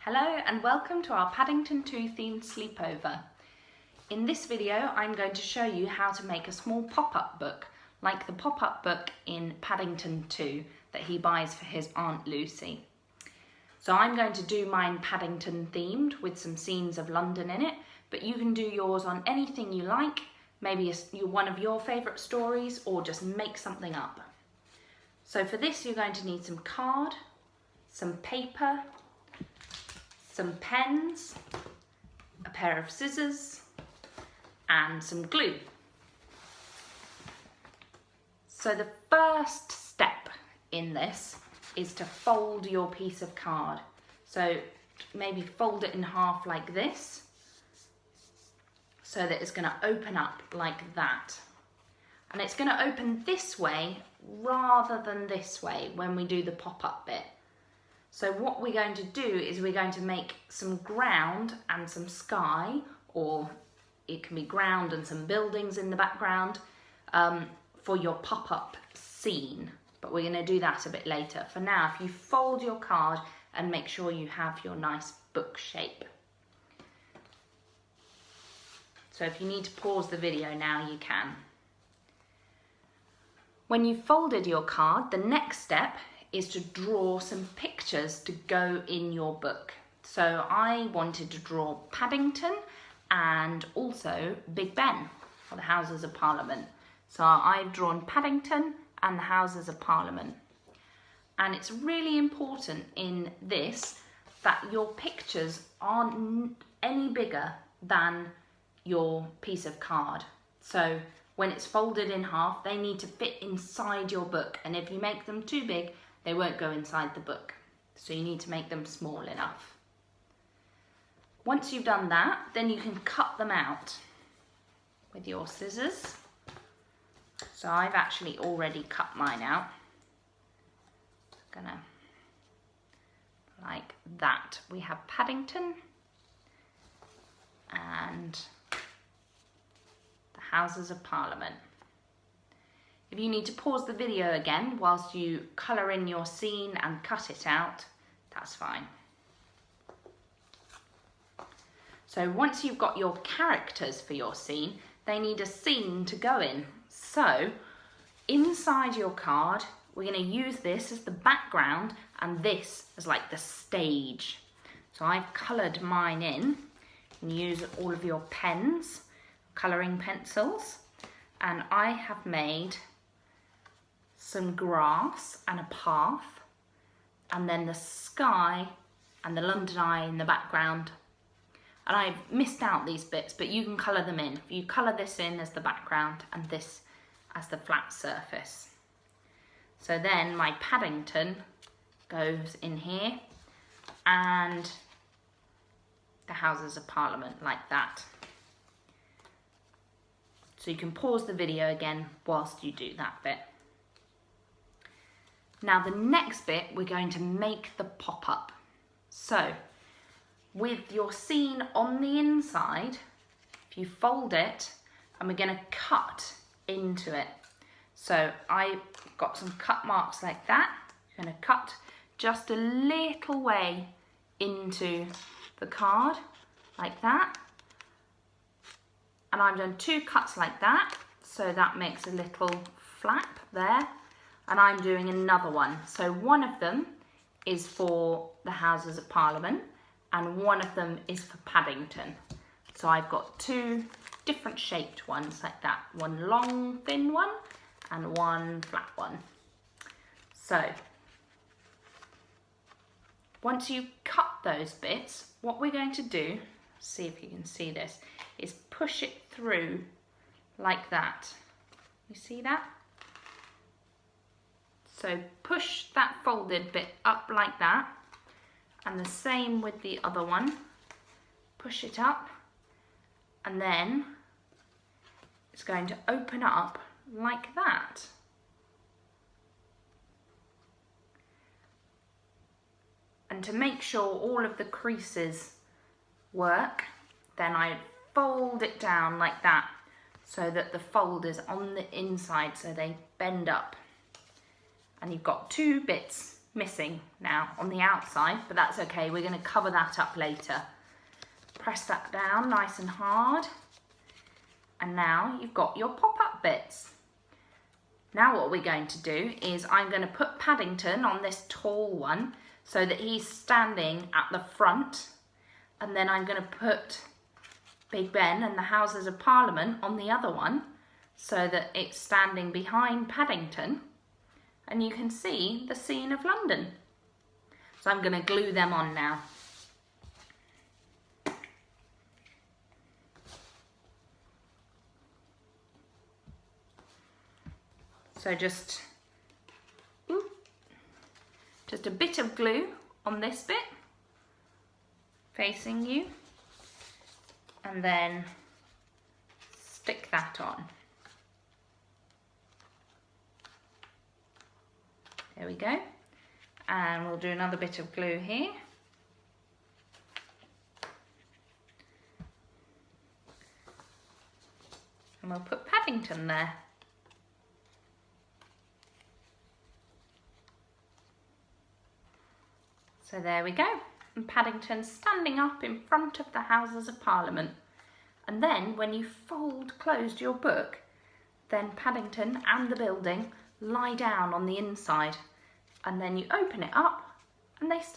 Hello and welcome to our Paddington 2 themed sleepover. In this video I'm going to show you how to make a small pop-up book like the pop-up book in Paddington 2 that he buys for his Aunt Lucy. So I'm going to do mine Paddington themed with some scenes of London in it, but you can do yours on anything you like, maybe one of your favourite stories, or just make something up. So for this you're going to need some card, some paper, some pens, a pair of scissors and some glue. So the first step in this is to fold your piece of card. So maybe fold it in half like this so that it's going to open up like that. And it's going to open this way rather than this way when we do the pop-up bit. So what we're going to do is we're going to make some ground and some sky, or it can be ground and some buildings in the background for your pop-up scene. But we're going to do that a bit later. For now, if you fold your card and make sure you have your nice book shape. So if you need to pause the video now, you can. When you've folded your card, the next step is to draw some pictures to go in your book. So I wanted to draw Paddington and also Big Ben for the Houses of Parliament. So I've drawn Paddington and the Houses of Parliament. And it's really important in this that your pictures aren't any bigger than your piece of card. So when it's folded in half, they need to fit inside your book. And if you make them too big, they won't go inside the book. So you need to make them small enough. Once you've done that, then you can cut them out with your scissors. So I've actually already cut mine out. Gonna, like that. We have Paddington and the Houses of Parliament. If you need to pause the video again whilst you colour in your scene and cut it out, that's fine. So once you've got your characters for your scene, they need a scene to go in. So inside your card, we're going to use this as the background and this as like the stage. So I've coloured mine in. You can use all of your pens, colouring pencils, and I have made some grass and a path, and then the sky and the London Eye in the background. And I've missed out these bits, but you can colour them in. You colour this in as the background and this as the flat surface. So then my Paddington goes in here and the Houses of Parliament like that. So you can pause the video again whilst you do that bit. Now the next bit, we're going to make the pop-up. So with your scene on the inside, if you fold it, and we're going to cut into it. So I've got some cut marks like that. I'm going to cut just a little way into the card, like that. And I've done 2 cuts like that, so that makes a little flap there. And I'm doing another one. So one of them is for the Houses of Parliament and one of them is for Paddington. So I've got 2 different shaped ones like that. One long, thin one and one flat one. So once you cut those bits, what we're going to do, see if you can see this, is push it through like that. You see that? So push that folded bit up like that, and the same with the other one. Push it up, and then it's going to open up like that. And to make sure all of the creases work, then I fold it down like that so that the fold is on the inside so they bend up. And you've got 2 bits missing now on the outside, but that's okay, we're going to cover that up later. Press that down nice and hard, and now you've got your pop-up bits. Now what we're going to do is I'm going to put Paddington on this tall one so that he's standing at the front, and then I'm going to put Big Ben and the Houses of Parliament on the other one so that it's standing behind Paddington, and you can see the scene of London. So I'm going to glue them on now. So just a bit of glue on this bit facing you, and then stick that on. There we go. And we'll do another bit of glue here. And we'll put Paddington there. So there we go. And Paddington's standing up in front of the Houses of Parliament. And then when you closed your book, then Paddington and the building lie down on the inside, and then you open it up and they